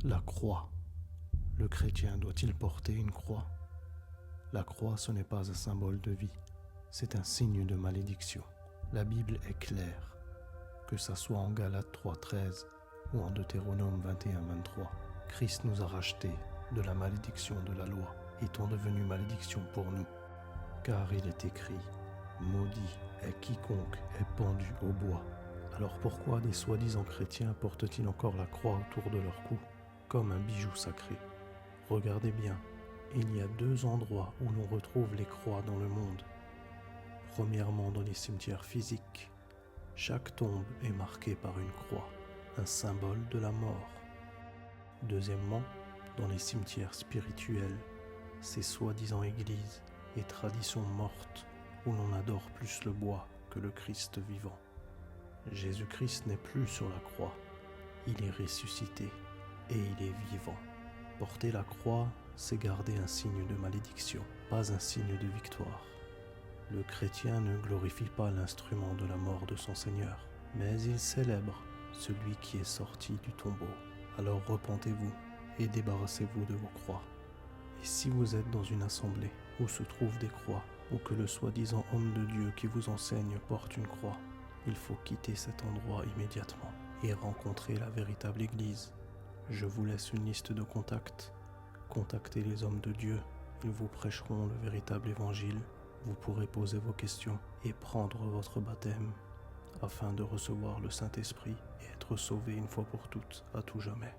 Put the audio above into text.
La croix. Le chrétien doit-il porter une croix? La croix, ce n'est pas un symbole de vie, c'est un signe de malédiction. La Bible est claire, que ça soit en Galates 3,13 ou en Deutéronome 21,23. Christ nous a rachetés de la malédiction de la loi, étant devenu malédiction pour nous. Car il est écrit, maudit est quiconque est pendu au bois. Alors pourquoi des soi-disant chrétiens portent-ils encore la croix autour de leur cou, comme un bijou sacré? Regardez bien, il y a deux endroits où l'on retrouve les croix dans le monde. Premièrement, dans les cimetières physiques. Chaque tombe est marquée par une croix, un symbole de la mort. Deuxièmement, dans les cimetières spirituels, ces soi-disant églises et traditions mortes où l'on adore plus le bois que le Christ vivant. Jésus-Christ n'est plus sur la croix, il est ressuscité et il est vivant. Porter la croix, c'est garder un signe de malédiction, pas un signe de victoire. Le chrétien ne glorifie pas l'instrument de la mort de son Seigneur, mais il célèbre celui qui est sorti du tombeau. Alors repentez-vous et débarrassez-vous de vos croix. Et si vous êtes dans une assemblée où se trouvent des croix, ou que le soi-disant homme de Dieu qui vous enseigne porte une croix, il faut quitter cet endroit immédiatement et rencontrer la véritable Église. Je vous laisse une liste de contacts. Contactez les hommes de Dieu, ils vous prêcheront le véritable évangile. Vous pourrez poser vos questions et prendre votre baptême afin de recevoir le Saint-Esprit et être sauvé une fois pour toutes, à tout jamais.